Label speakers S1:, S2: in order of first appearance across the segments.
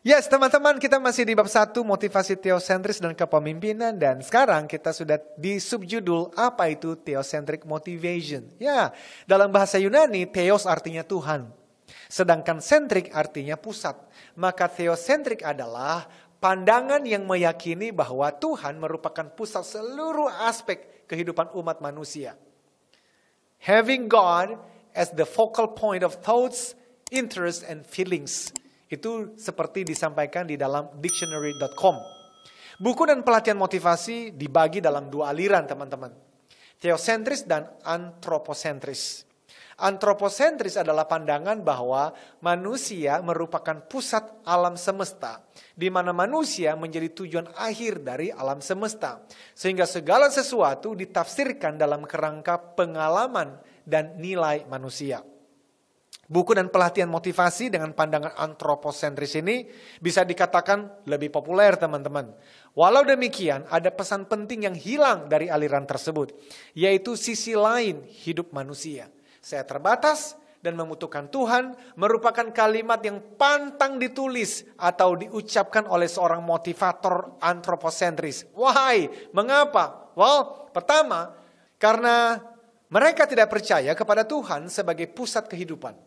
S1: Yes, teman-teman, kita masih di bab 1 motivasi teosentris dan kepemimpinan, dan sekarang kita sudah di subjudul apa itu theocentric motivation. Ya, dalam bahasa Yunani theos artinya Tuhan, sedangkan sentrik artinya pusat. Maka theocentric adalah pandangan yang meyakini bahwa Tuhan merupakan pusat seluruh aspek kehidupan umat manusia. Having God as the focal point of thoughts, interests, and feelings. Itu seperti disampaikan di dalam dictionary.com. Buku dan pelatihan motivasi dibagi dalam dua aliran, teman-teman. Theosentris dan antroposentris. Antroposentris adalah pandangan bahwa manusia merupakan pusat alam semesta, di mana manusia menjadi tujuan akhir dari alam semesta, sehingga segala sesuatu ditafsirkan dalam kerangka pengalaman dan nilai manusia. Buku dan pelatihan motivasi dengan pandangan antroposentris ini bisa dikatakan lebih populer, teman-teman. Walau demikian, ada pesan penting yang hilang dari aliran tersebut, yaitu sisi lain hidup manusia. Saya terbatas dan membutuhkan Tuhan merupakan kalimat yang pantang ditulis atau diucapkan oleh seorang motivator antroposentris. Why? Mengapa? Well, pertama, karena mereka tidak percaya kepada Tuhan sebagai pusat kehidupan.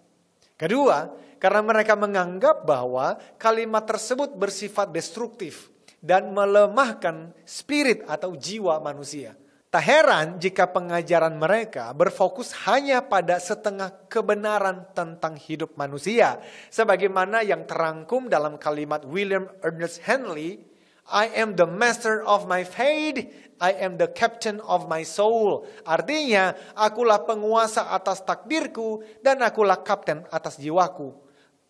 S1: Kedua, karena mereka menganggap bahwa kalimat tersebut bersifat destruktif dan melemahkan spirit atau jiwa manusia. Tak heran jika pengajaran mereka berfokus hanya pada setengah kebenaran tentang hidup manusia. Sebagaimana yang terangkum dalam kalimat William Ernest Henley, I am the master of my fate, I am the captain of my soul. Artinya, akulah penguasa atas takdirku dan akulah kapten atas jiwaku.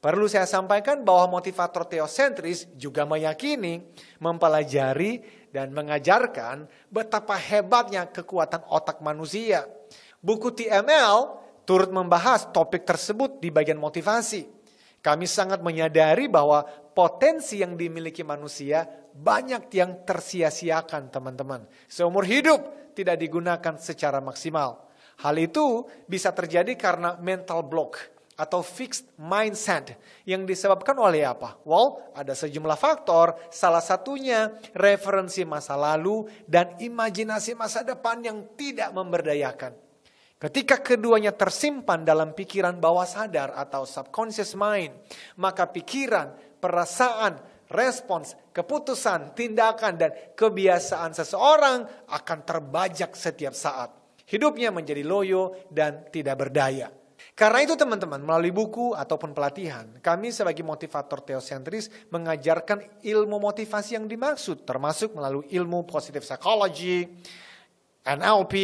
S1: Perlu saya sampaikan bahwa motivator teosentris juga meyakini, mempelajari, dan mengajarkan betapa hebatnya kekuatan otak manusia. Buku TML turut membahas topik tersebut di bagian motivasi. Kami sangat menyadari bahwa potensi yang dimiliki manusia banyak yang tersia-siakan, teman-teman. Seumur hidup tidak digunakan secara maksimal. Hal itu bisa terjadi karena mental block atau fixed mindset yang disebabkan oleh apa? Well, ada sejumlah faktor, salah satunya referensi masa lalu dan imajinasi masa depan yang tidak memberdayakan. Ketika keduanya tersimpan dalam pikiran bawah sadar atau subconscious mind, maka pikiran, perasaan, respons, keputusan, tindakan, dan kebiasaan seseorang akan terbajak setiap saat. Hidupnya menjadi loyo dan tidak berdaya. Karena itu teman-teman, melalui buku ataupun pelatihan, kami sebagai motivator teosentris mengajarkan ilmu motivasi yang dimaksud, termasuk melalui ilmu positive psychology, NLP,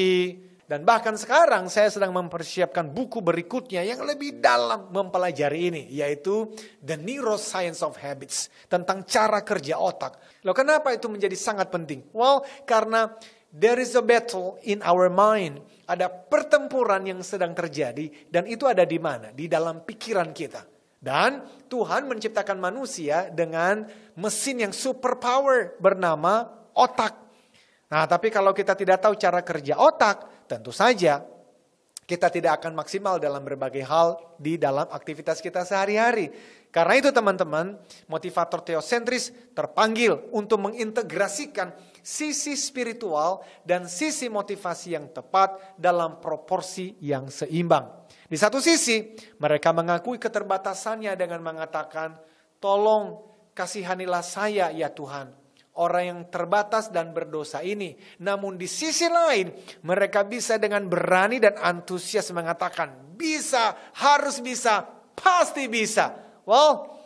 S1: dan bahkan sekarang saya sedang mempersiapkan buku berikutnya yang lebih dalam mempelajari ini, yaitu The Neuroscience of Habits, tentang cara kerja otak. Loh, kenapa itu menjadi sangat penting? Well, karena there is a battle in our mind. Ada pertempuran yang sedang terjadi, dan itu ada di mana? Di dalam pikiran kita. Dan Tuhan menciptakan manusia dengan mesin yang superpower bernama otak. Nah, tapi kalau kita tidak tahu cara kerja otak, tentu saja kita tidak akan maksimal dalam berbagai hal di dalam aktivitas kita sehari-hari. Karena itu teman-teman, motivator teosentris terpanggil untuk mengintegrasikan sisi spiritual dan sisi motivasi yang tepat dalam proporsi yang seimbang. Di satu sisi, mereka mengakui keterbatasannya dengan mengatakan, tolong kasihanilah saya ya Tuhan, orang yang terbatas dan berdosa ini. Namun di sisi lain, mereka bisa dengan berani dan antusias mengatakan, bisa, harus bisa, pasti bisa. Well,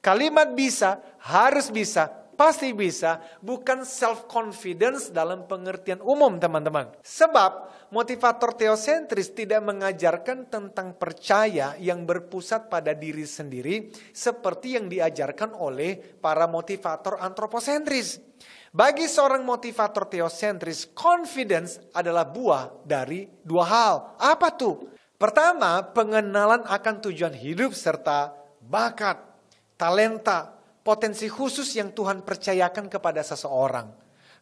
S1: kalimat bisa, harus bisa, pasti bisa, bukan self-confidence dalam pengertian umum, teman-teman. Sebab motivator teosentris tidak mengajarkan tentang percaya yang berpusat pada diri sendiri seperti yang diajarkan oleh para motivator antroposentris. Bagi seorang motivator teosentris, confidence adalah buah dari dua hal. Apa tuh? Pertama, pengenalan akan tujuan hidup serta bakat, talenta, potensi khusus yang Tuhan percayakan kepada seseorang.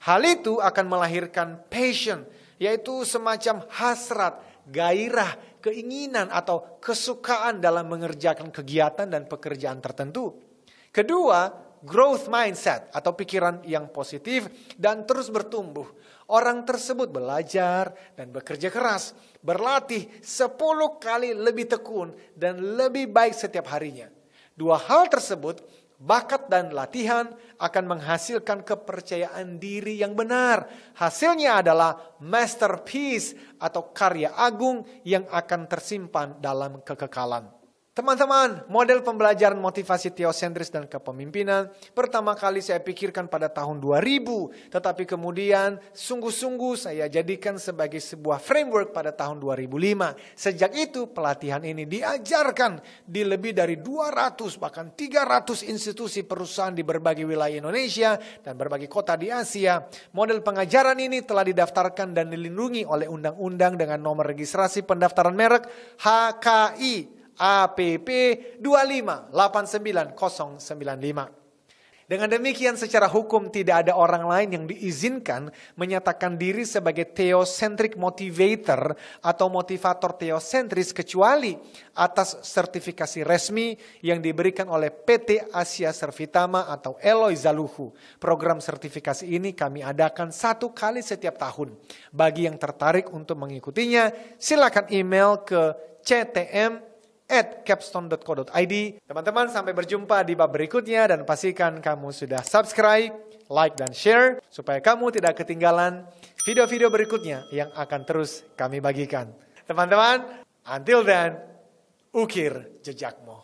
S1: Hal itu akan melahirkan passion, yaitu semacam hasrat, gairah, keinginan atau kesukaan dalam mengerjakan kegiatan dan pekerjaan tertentu. Kedua, growth mindset atau pikiran yang positif dan terus bertumbuh. Orang tersebut belajar dan bekerja keras, berlatih 10 kali lebih tekun dan lebih baik setiap harinya. Dua hal tersebut, bakat dan latihan, akan menghasilkan kepercayaan diri yang benar. Hasilnya adalah masterpiece atau karya agung yang akan tersimpan dalam kekekalan. Teman-teman, model pembelajaran motivasi teosentris dan kepemimpinan pertama kali saya pikirkan pada tahun 2000. Tetapi kemudian sungguh-sungguh saya jadikan sebagai sebuah framework pada tahun 2005. Sejak itu pelatihan ini diajarkan di lebih dari 200 bahkan 300 institusi perusahaan di berbagai wilayah Indonesia dan berbagai kota di Asia. Model pengajaran ini telah didaftarkan dan dilindungi oleh undang-undang dengan nomor registrasi pendaftaran merek HKI APP 2589095. Dengan demikian secara hukum tidak ada orang lain yang diizinkan menyatakan diri sebagai theocentric motivator atau motivator theosentris kecuali atas sertifikasi resmi yang diberikan oleh PT Asia Servitama atau Eloy Zaluhu. Program sertifikasi ini kami adakan 1 kali setiap tahun. Bagi yang tertarik untuk mengikutinya, silakan email ke ctm@capstone.co.id. Teman-teman, sampai berjumpa di bab berikutnya dan pastikan kamu sudah subscribe, like, dan share supaya kamu tidak ketinggalan video-video berikutnya yang akan terus kami bagikan. Teman-teman, until then, ukir jejakmu.